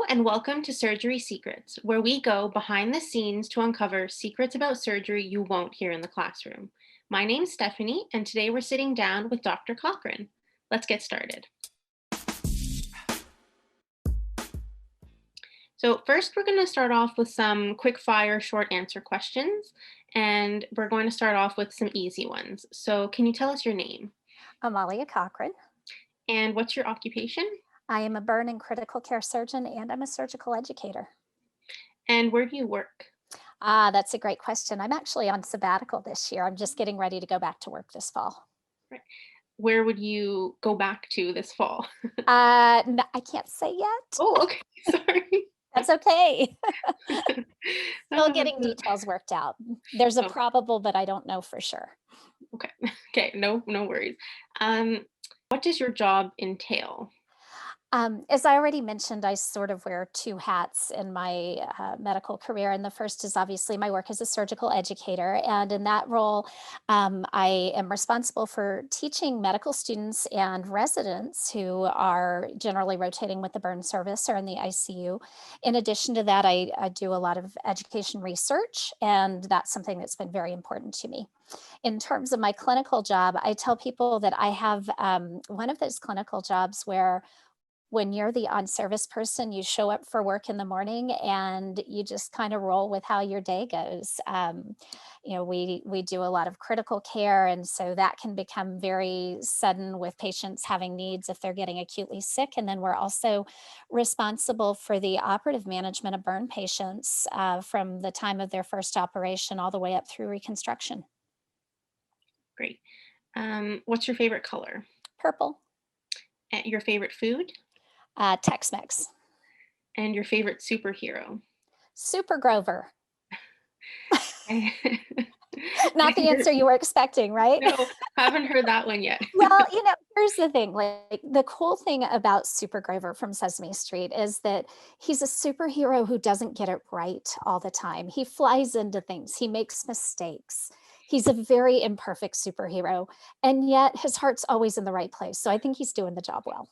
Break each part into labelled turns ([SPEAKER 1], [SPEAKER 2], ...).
[SPEAKER 1] and welcome to Surgery Secrets, where we go behind the scenes to uncover secrets about surgery you won't hear in the classroom. My name's Stephanie, and today we're sitting down with Dr. Cochran. Let's get started. So first, we're going to start off with some quick fire short answer questions, and we're going to start off with some easy ones. So can you tell us your name?
[SPEAKER 2] Amalia Cochran.
[SPEAKER 1] And what's your occupation?
[SPEAKER 2] I am a burn and critical care surgeon, and I'm a surgical educator.
[SPEAKER 1] And where do you work?
[SPEAKER 2] That's a great question. I'm actually on sabbatical this year. I'm just getting ready to go back to work this fall.
[SPEAKER 1] Right. Where would you go back to this fall?
[SPEAKER 2] No, I can't say yet.
[SPEAKER 1] Oh, okay. Sorry.
[SPEAKER 2] That's okay. Still
[SPEAKER 1] Uh,
[SPEAKER 2] getting details worked out. There's a
[SPEAKER 1] oh,
[SPEAKER 2] probable, but I don't know for sure.
[SPEAKER 1] okay. Okay. No worries. What does your job entail?
[SPEAKER 2] As I already mentioned, I sort of wear two hats in my medical career. And the first is obviously my work as a surgical educator. And in that role, I am responsible for teaching medical students and residents who are generally rotating with the burn service or in the ICU. In addition to that, I do a lot of education research, and that's something that's been very important to me. In terms of my clinical job, I tell people that I have one of those clinical jobs where when you're the on-service person, you show up for work in the morning and you just kind of roll with how your day goes. We do a lot of critical care, and so that can become very sudden with patients having needs if they're getting acutely sick. And then we're also responsible for the operative management of burn patients from the time of their first operation all the way up through reconstruction.
[SPEAKER 1] Great. What's your favorite color?
[SPEAKER 2] Purple,
[SPEAKER 1] Your favorite food?
[SPEAKER 2] Tex-Mex,
[SPEAKER 1] And your favorite superhero?
[SPEAKER 2] Super Grover.
[SPEAKER 1] I
[SPEAKER 2] Not the answer you were expecting, right?
[SPEAKER 1] no, haven't heard that one yet.
[SPEAKER 2] Well, here's the thing, like, the cool thing about Super Grover from Sesame Street is that he's a superhero who doesn't get it right all the time. He flies into things, he makes mistakes. He's a very imperfect superhero, and yet his heart's always in the right place, so I think he's doing the job well.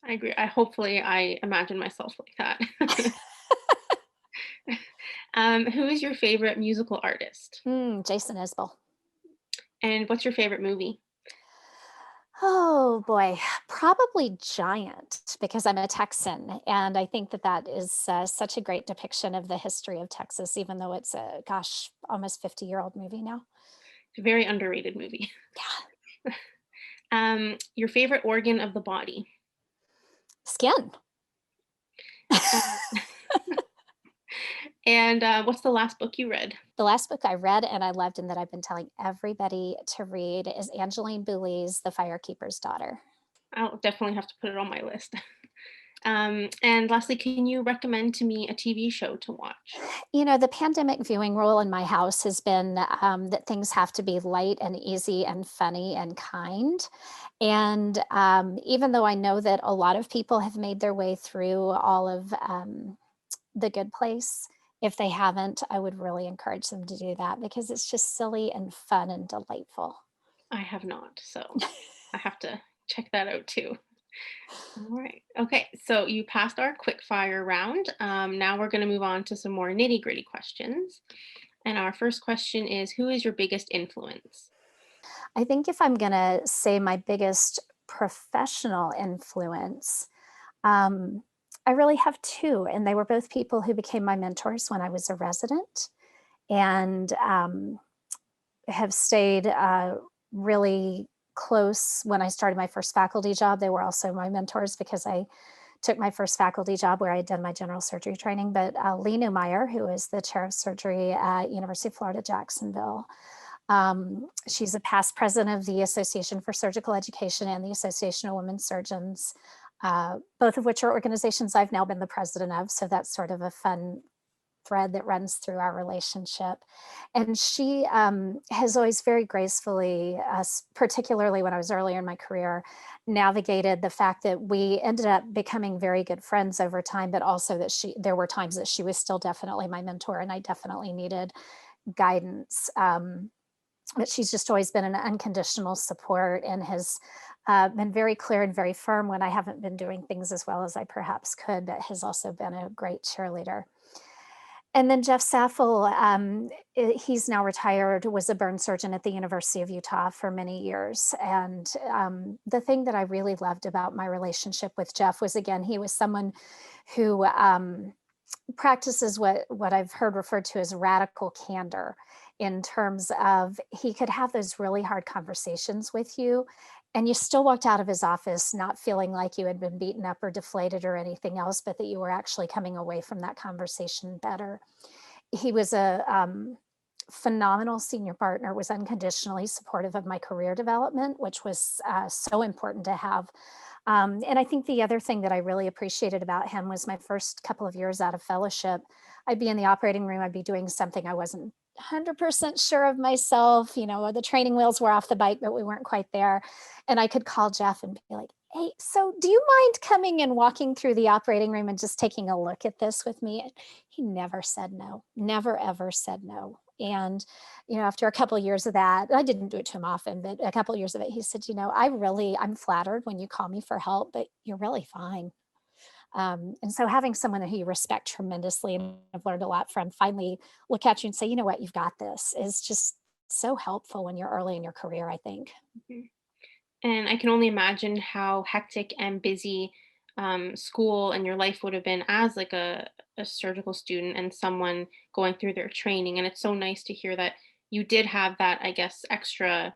[SPEAKER 1] I agree. I imagine myself like that. Who is your favorite musical artist?
[SPEAKER 2] Jason Isbell.
[SPEAKER 1] And what's your favorite movie?
[SPEAKER 2] Oh boy, probably Giant because I'm a Texan, and I think that that is such a great depiction of the history of Texas, even though it's a gosh, almost 50-year-old movie now.
[SPEAKER 1] It's a very underrated movie.
[SPEAKER 2] Yeah,
[SPEAKER 1] Your favorite organ of the body?
[SPEAKER 2] skin.
[SPEAKER 1] Uh, and what's the last book you read?
[SPEAKER 2] The last book I read and I loved and that I've been telling everybody to read is Angeline Boulley's The Firekeeper's Daughter.
[SPEAKER 1] I'll definitely have to put it on my list. And lastly, can you recommend to me a TV show to watch?
[SPEAKER 2] The pandemic viewing rule in my house has been that things have to be light and easy and funny and kind. And even though I know that a lot of people have made their way through all of The Good Place, if they haven't, I would really encourage them to do that because it's just silly and fun and delightful.
[SPEAKER 1] I have not, so I have to check that out too. All right. Okay. So you passed our quick fire round. Now we're going to move on to some more nitty gritty questions. And our first question is, who is your biggest influence?
[SPEAKER 2] I think if I'm going to say my biggest professional influence, I really have two, and they were both people who became my mentors when I was a resident and have stayed really close when I started my first faculty job. They were also my mentors because I took my first faculty job where I had done my general surgery training. But Lee Newmeyer, who is the chair of surgery at University of Florida, Jacksonville, she's a past president of the Association for Surgical Education and the Association of Women Surgeons, both of which are organizations I've now been the president of. So that's sort of a fun thread that runs through our relationship. And she has always very gracefully, particularly when I was earlier in my career, navigated the fact that we ended up becoming very good friends over time, but also that there were times that she was still definitely my mentor and I definitely needed guidance. but she's just always been an unconditional support and has been very clear and very firm when I haven't been doing things as well as I perhaps could, but has also been a great cheerleader. And then Jeff Saffel, he's now retired, was a burn surgeon at the University of Utah for many years. And the thing that I really loved about my relationship with Jeff was, again, he was someone who practices what I've heard referred to as radical candor, in terms of he could have those really hard conversations with you and you still walked out of his office not feeling like you had been beaten up or deflated or anything else, but that you were actually coming away from that conversation better. He was a phenomenal senior partner, was unconditionally supportive of my career development, which was so important to have. And I think the other thing that I really appreciated about him was my first couple of years out of fellowship, I'd be in the operating room, I'd be doing something I wasn't 100% sure of myself. The training wheels were off the bike, but we weren't quite there. And I could call Jeff and be like, hey, so do you mind coming and walking through the operating room and just taking a look at this with me? And he never said no, never, ever said no. And after a couple of years of that, I didn't do it to him often, but a couple of years of it, he said, I'm flattered when you call me for help, but you're really fine. And so having someone who you respect tremendously and have learned a lot from finally look at you and say, you know what, you've got this, is just so helpful when you're early in your career, I think.
[SPEAKER 1] Mhm. And I can only imagine how hectic and busy school and your life would have been as like a surgical student and someone going through their training. And it's so nice to hear that you did have that, I guess, extra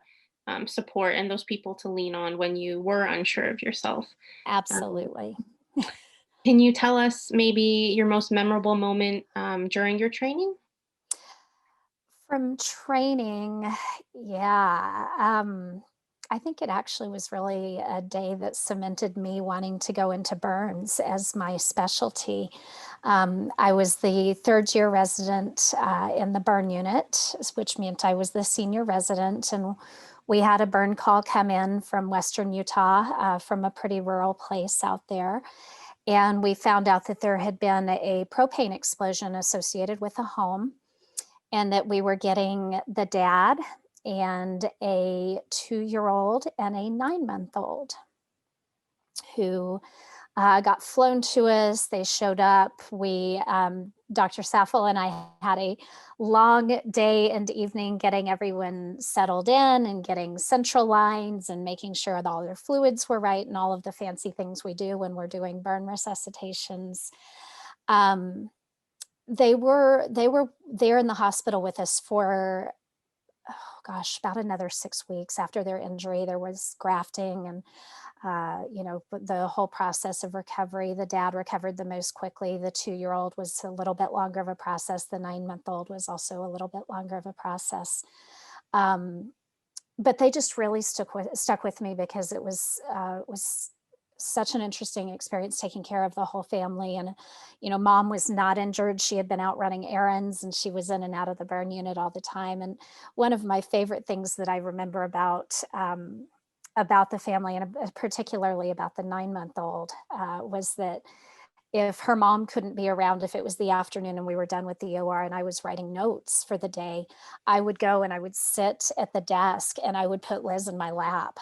[SPEAKER 1] support and those people to lean on when you were unsure of yourself. Um,
[SPEAKER 2] Absolutely.
[SPEAKER 1] can you tell us maybe your most memorable moment during your training?
[SPEAKER 2] From training, yeah. I think it actually was really a day that cemented me wanting to go into burns as my specialty. I was the third year resident in the burn unit, which meant I was the senior resident. And we had a burn call come in from Western Utah, from a pretty rural place out there. And we found out that there had been a propane explosion associated with a home and that we were getting the dad and a 2-year old and a 9-month-old who got flown to us. They showed up. Dr. Saffel and I had a long day and evening getting everyone settled in and getting central lines and making sure that all their fluids were right and all of the fancy things we do when we're doing burn resuscitations. Um, they were there in the hospital with us for, oh gosh, about another 6 weeks after their injury. There was grafting and but the whole process of recovery. The dad recovered the most quickly. The 2-year old was a little bit longer of a process. The 9-month-old was also a little bit longer of a process. Um, but they just really stuck with me because it was such an interesting experience taking care of the whole family. And mom was not injured. She had been out running errands and she was in and out of the burn unit all the time. And one of my favorite things that I remember about the family, and particularly about the 9-month-old, was that if her mom couldn't be around, if it was the afternoon and we were done with the OR and I was writing notes for the day, I would go and I would sit at the desk and I would put Liz in my lap.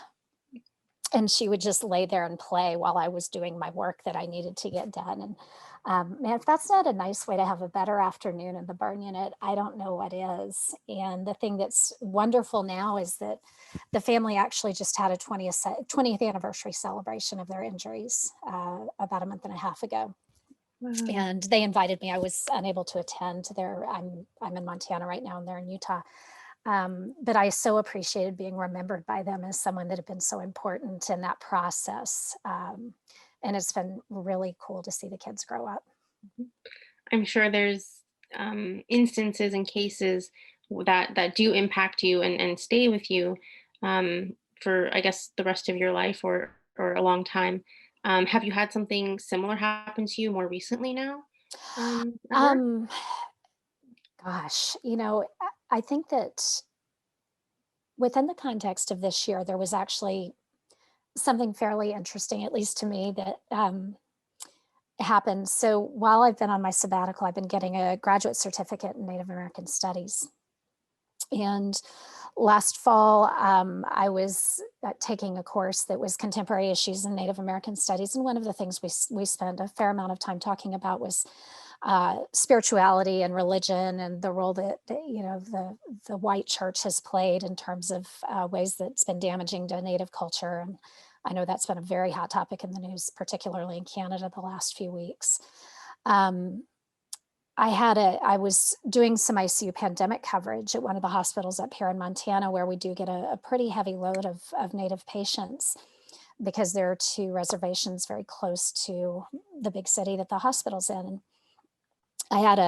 [SPEAKER 2] And she would just lay there and play while I was doing my work that I needed to get done. And man, if that's not a nice way to have a better afternoon in the burn unit, I don't know what is. And the thing that's wonderful now is that the family actually just had a 20th anniversary celebration of their injuries about a month and a half ago.
[SPEAKER 1] Wow.
[SPEAKER 2] And they invited me. I was unable to attend. I'm in Montana right now, and they're in Utah. But I so appreciated being remembered by them as someone that had been so important in that process. And it's been really cool to see the kids grow up.
[SPEAKER 1] I'm sure there's instances and cases that do impact you and stay with you for, I guess, the rest of your life or a long time. Have you had something similar happen to you more recently now at work?
[SPEAKER 2] Um, Gosh, I think that within the context of this year, there was actually something fairly interesting, at least to me, that happened. So while I've been on my sabbatical, I've been getting a graduate certificate in Native American Studies. And last fall, I was taking a course that was contemporary issues in Native American studies. And one of the things we spent a fair amount of time talking about was spirituality and religion and the role that, you know, the white church has played in terms of ways that it's been damaging to Native culture. And I know that's been a very hot topic in the news, particularly in Canada the last few weeks. Um, I was doing some ICU pandemic coverage at one of the hospitals up here in Montana, where we do get a pretty heavy load of Native patients because there are two reservations very close to the big city that the hospital's in. And I had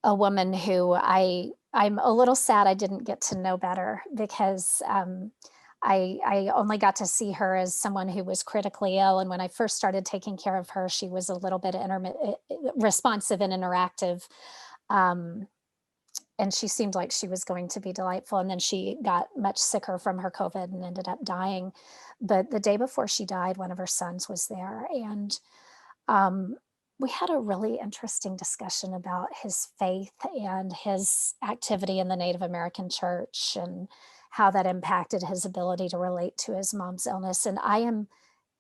[SPEAKER 2] a woman who I'm a little sad I didn't get to know better because I only got to see her as someone who was critically ill. And when I first started taking care of her, she was a little bit responsive and interactive. Um, and she seemed like she was going to be delightful. And then she got much sicker from her COVID and ended up dying. But the day before she died, one of her sons was there. And um, we had a really interesting discussion about his faith and his activity in the Native American church and how that impacted his ability to relate to his mom's illness. And I am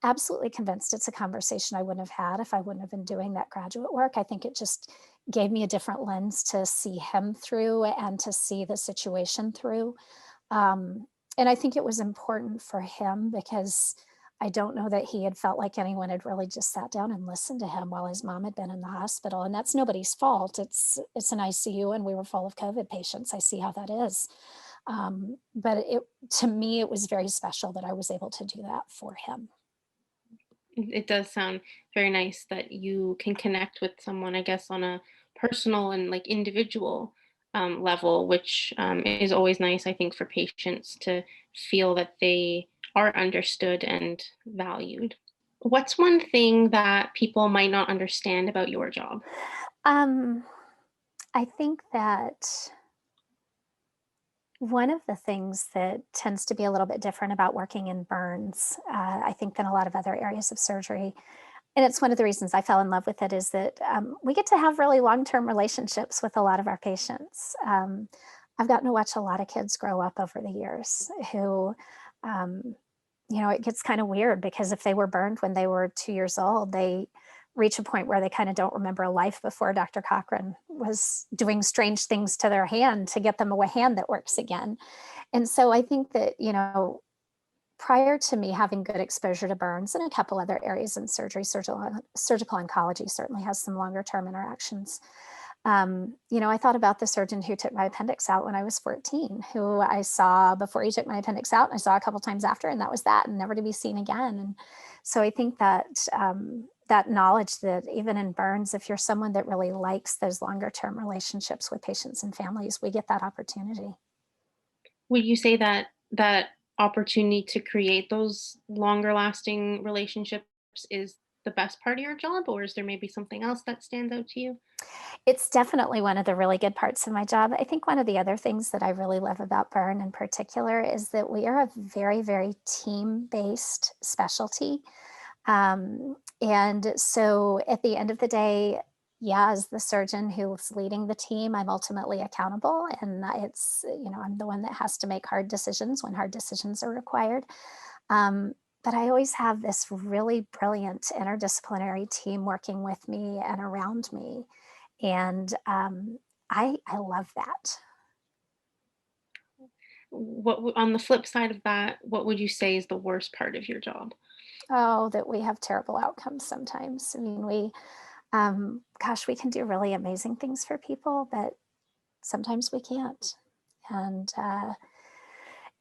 [SPEAKER 2] absolutely convinced it's a conversation I wouldn't have had if I wouldn't have been doing that graduate work. I think it just gave me a different lens to see him through and to see the situation through. Um, and I think it was important for him because I don't know that he had felt like anyone had really just sat down and listened to him while his mom had been in the hospital. And that's nobody's fault. It's an ICU and we were full of COVID patients. I see how that is. But to me, it was very special that I was able to do that for him.
[SPEAKER 1] It does sound very nice that you can connect with someone, I guess, on a personal and like individual level, which is always nice, I think, for patients to feel that they are understood and valued. What's one thing that people might not understand about your job?
[SPEAKER 2] Um, I think that one of the things that tends to be a little bit different about working in burns, I think, than a lot of other areas of surgery, and it's one of the reasons I fell in love with it, is that we get to have really long-term relationships with a lot of our patients. I've gotten to watch a lot of kids grow up over the years who, um, you know, it gets kind of weird because if they were burned when they were 2 years old, they reach a point where they kind of don't remember a life before Dr. Cochran was doing strange things to their hand to get them a hand that works again. And so I think that, you know, prior to me having good exposure to burns and a couple other areas in surgery, surgical oncology certainly has some longer term interactions. You know, I thought about the surgeon who took my appendix out when I was 14, who I saw before he took my appendix out, and I saw a couple times after, and that was that, and never to be seen again. And so I think that that knowledge that even in burns, if you're someone that really likes those longer term relationships with patients and families, we get that opportunity.
[SPEAKER 1] Would you say that that opportunity to create those longer lasting relationships is the best part of your job, or is there maybe something else that stands out to you?
[SPEAKER 2] It's definitely one of the really good parts of my job. I think one of the other things that I really love about burn in particular is that we are a very, very team-based specialty. And so at the end of the day, yeah, as the surgeon who's leading the team, I'm ultimately accountable. And you know, I'm the one that has to make hard decisions when hard decisions are required. Um, but I always have this really brilliant interdisciplinary team working with me and around me. And I love that.
[SPEAKER 1] On the flip side of that, what would you say is the worst part of your job?
[SPEAKER 2] Oh, that we have terrible outcomes sometimes. I mean, gosh, we can do really amazing things for people, but sometimes we can't. And,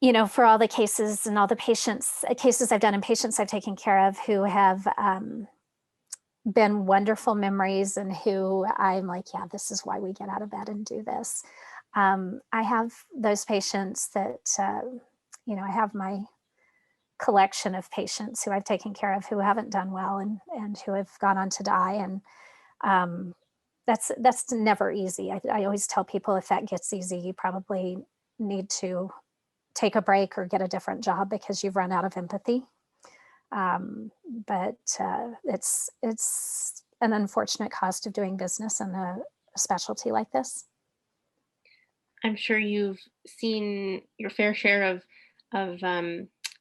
[SPEAKER 2] you know, for all the cases and all the cases I've done and patients I've taken care of who have been wonderful memories and who I'm like, yeah, this is why we get out of bed and do this. I have those patients that, you know, I have my collection of patients who I've taken care of who haven't done well and who have gone on to die. And um, that's never easy. I always tell people if that gets easy, you probably need to take a break or get a different job because you've run out of empathy. But it's an unfortunate cost of doing business in a specialty like this.
[SPEAKER 1] I'm sure you've seen your fair share of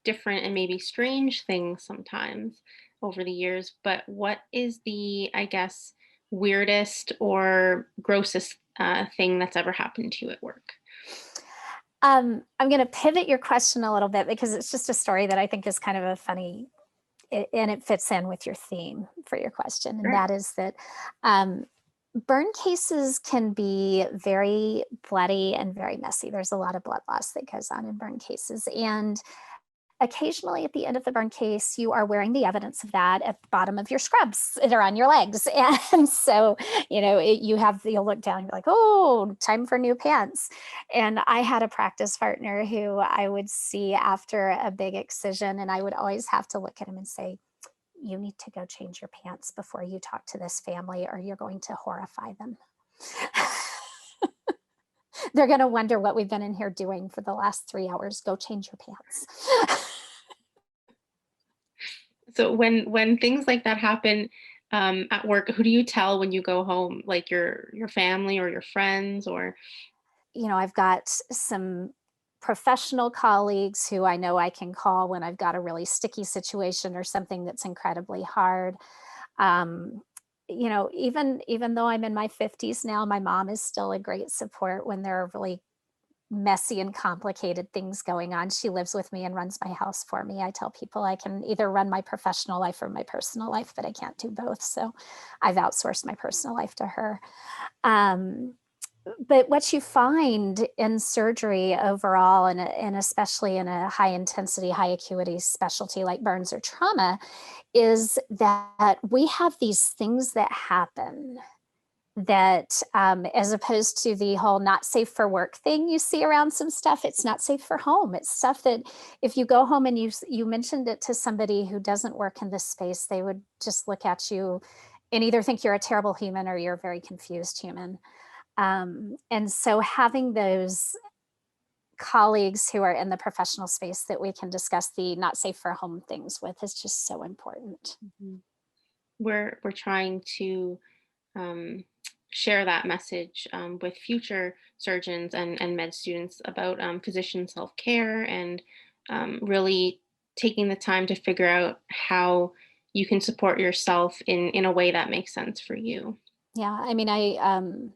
[SPEAKER 1] different and maybe strange things sometimes over the years. But what is the, I guess, weirdest or grossest thing that's ever happened to you at work?
[SPEAKER 2] I'm going to pivot your question a little bit because it's just a story that I think is kind of a funny, and it fits in with your theme for your question. And
[SPEAKER 1] Sure.
[SPEAKER 2] that is that um, burn cases can be very bloody and very messy. There's a lot of blood loss that goes on in burn cases. And occasionally at the end of the burn case, you are wearing the evidence of that at the bottom of your scrubs that are on your legs. And so, you'll look down and be like, oh, time for new pants. And I had a practice partner who I would see after a big excision, and I would always have to look at him and say, you need to go change your pants before you talk to this family, or you're going to horrify them. They're going to wonder what we've been in here doing for the last 3 hours. Go change your pants.
[SPEAKER 1] So when things like that happen at work, who do you tell when you go home? Like your family or your friends or
[SPEAKER 2] I've got some professional colleagues who I know I can call when I've got a really sticky situation or something that's incredibly hard. Um, even though I'm in my 50s now, my mom is still a great support when there are really messy and complicated things going on. She lives with me and runs my house for me. I tell people I can either run my professional life or my personal life, but I can't do both. So I've outsourced my personal life to her. Um, but what you find in surgery overall, and especially in a high intensity, high acuity specialty like burns or trauma, is that we have these things that happen that, as opposed to the whole not safe for work thing you see around some stuff, it's not safe for home. It's stuff that if you go home and you mentioned it to somebody who doesn't work in this space, they would just look at you and either think you're a terrible human or you're a very confused human. And so having those colleagues who are in the professional space that we can discuss the not safe for home things with is just so important.
[SPEAKER 1] Mhm. We're trying to um, share that message with future surgeons and med students about physician self-care and really taking the time to figure out how you can support yourself in a way that makes sense for you.
[SPEAKER 2] Yeah, I mean,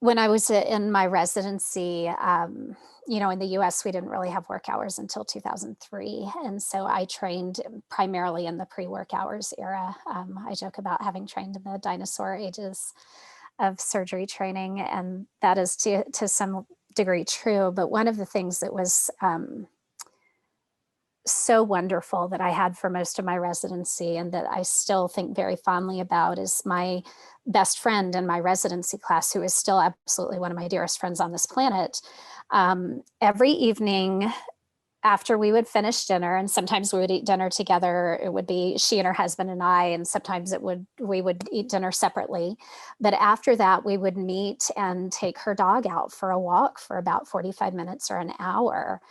[SPEAKER 2] when I was in my residency, in the US, we didn't really have work hours until 2003. And so I trained primarily in the pre work hours era. I joke about having trained in the dinosaur ages of surgery training, and that is to some degree true. But one of the things that was so wonderful that I had for most of my residency and that I still think very fondly about is my best friend in my residency class, who is still absolutely one of my dearest friends on this planet. Every evening after we would finish dinner, and sometimes we would eat dinner together, it would be she and her husband and I, and sometimes we would eat dinner separately. But after that, we would meet and take her dog out for a walk for about 45 minutes or an hour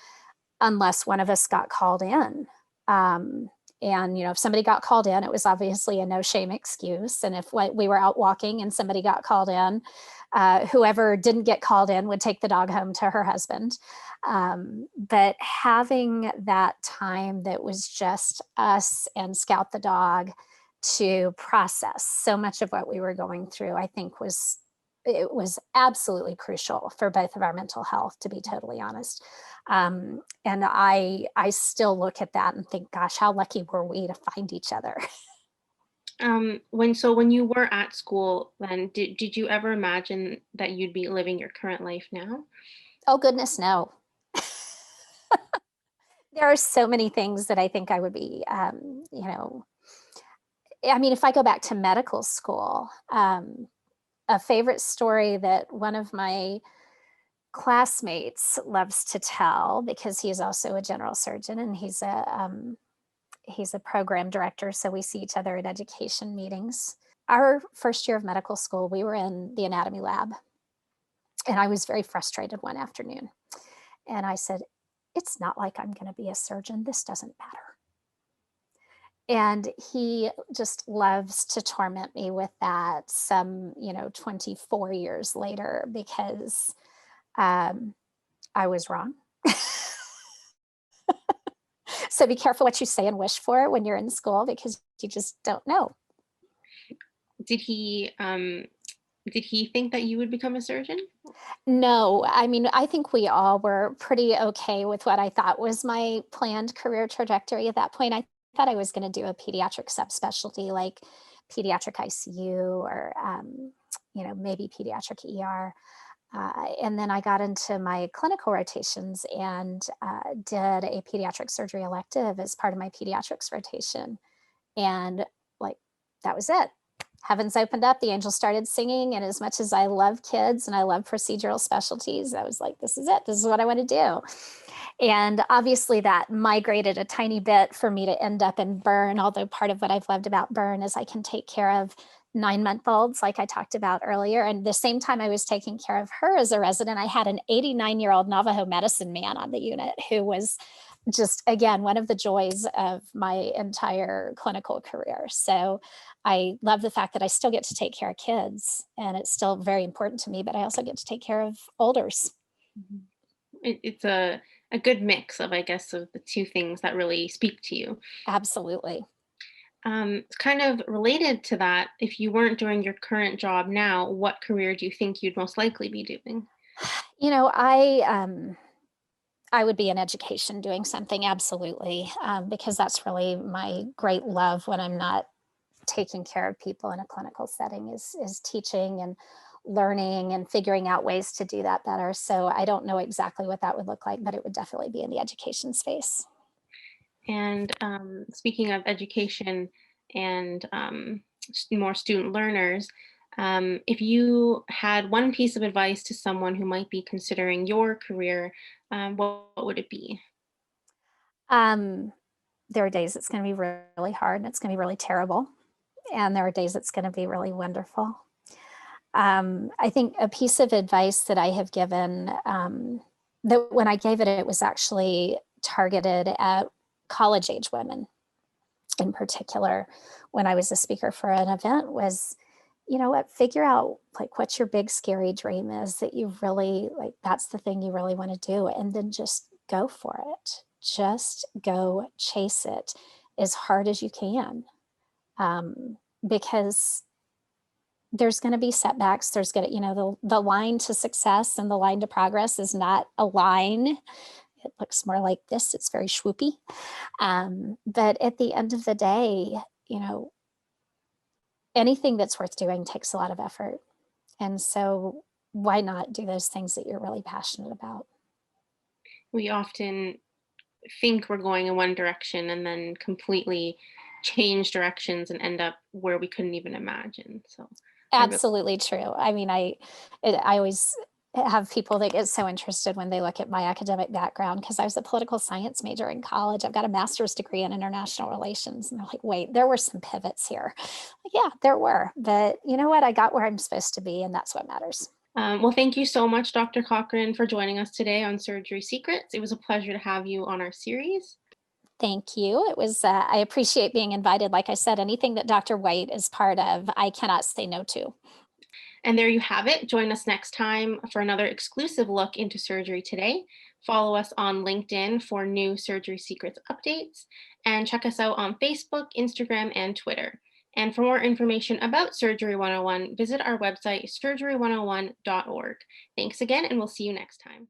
[SPEAKER 2] unless one of us got called in. Um, and if somebody got called in, it was obviously a no shame excuse. And if we were out walking and somebody got called in, whoever didn't get called in would take the dog home to her husband. But having that time that was just us and Scout the dog to process so much of what we were going through, I think it was absolutely crucial for both of our mental health, to be totally honest. And I still look at that and think, gosh, how lucky were we to find each other?
[SPEAKER 1] When you were at school, then did you ever imagine that you'd be living your current life now?
[SPEAKER 2] Oh goodness, no. There are so many things that I think I would be, I mean, if I go back to medical school, a favorite story that one of my classmates loves to tell, because he is also a general surgeon and he's a program director, so we see each other at education meetings. Our first year of medical school, we were in the anatomy lab, and I was very frustrated one afternoon. And I said, it's not like I'm going to be a surgeon. This doesn't matter. And he just loves to torment me with that some, 24 years later, because Um, I was wrong. So be careful what you say and wish for when you're in school because you just don't know.
[SPEAKER 1] Did he did he think that you would become a surgeon?
[SPEAKER 2] No, I mean, I think we all were pretty okay with what I thought was my planned career trajectory at that point. I thought I was going to do a pediatric subspecialty like pediatric ICU or, maybe pediatric ER. And then I got into my clinical rotations and did a pediatric surgery elective as part of my pediatrics rotation. And like, that was it. Heavens opened up, the angels started singing. And as much as I love kids and I love procedural specialties, I was like, this is it. This is what I want to do. And obviously, that migrated a tiny bit for me to end up in burn. Although, part of what I've loved about burn is I can take care of 9-month-olds, like I talked about earlier. And the same time I was taking care of her as a resident, I had an 89-year-old Navajo medicine man on the unit who was just, again, one of the joys of my entire clinical career. So I love the fact that I still get to take care of kids and it's still very important to me, but I also get to take care of olders.
[SPEAKER 1] Mhm. It's a good mix of, I guess, of the two things that really speak to you.
[SPEAKER 2] Absolutely.
[SPEAKER 1] Kind of related to that, if you weren't doing your current job now, what career do you think you'd most likely be doing?
[SPEAKER 2] You know, I would be in education doing something absolutely, because that's really my great love when I'm not taking care of people in a clinical setting is teaching and learning and figuring out ways to do that better. So I don't know exactly what that would look like, but it would definitely be in the education space.
[SPEAKER 1] And speaking of education and more student learners, if you had one piece of advice to someone who might be considering your career, what would it be?
[SPEAKER 2] Um, there are days it's going to be really hard and it's going to be really terrible, and there are days it's going to be really wonderful. I think a piece of advice that I have given, that when I gave it, it was actually targeted at college age women in particular. When I was a speaker for an event, was, you know what, figure out like what your big scary dream is that you really like, that's the thing you really want to do, and then just go for it. Just go chase it as hard as you can, because there's going to be setbacks. There's going to, the line to success and the line to progress is not a line. It looks more like this. It's very swoopy. But at the end of the day, you know, anything that's worth doing takes a lot of effort. And so why not do those things that you're really passionate about?
[SPEAKER 1] We often think we're going in one direction and then completely change directions and end up where we couldn't even imagine. So I really,
[SPEAKER 2] Absolutely true. I mean, I always have people that get so interested when they look at my academic background because I was a political science major in college. I've got a master's degree in international relations, and they're like, "Wait, there were some pivots here." Like, yeah, there were, but you know what? I got where I'm supposed to be, and that's what matters.
[SPEAKER 1] well, thank you so much, Dr. Cochran, for joining us today on Surgery Secrets. It was a pleasure to have you on our series.
[SPEAKER 2] Thank you. It was. I appreciate being invited. Like I said, anything that Dr. White is part of, I cannot say no to.
[SPEAKER 1] And there you have it. Join us next time for another exclusive look into surgery today. Follow us on LinkedIn for new Surgery Secrets updates, and check us out on Facebook, Instagram, and Twitter. And for more information about Surgery 101, visit our website, surgery101.org. Thanks again, and we'll see you next time.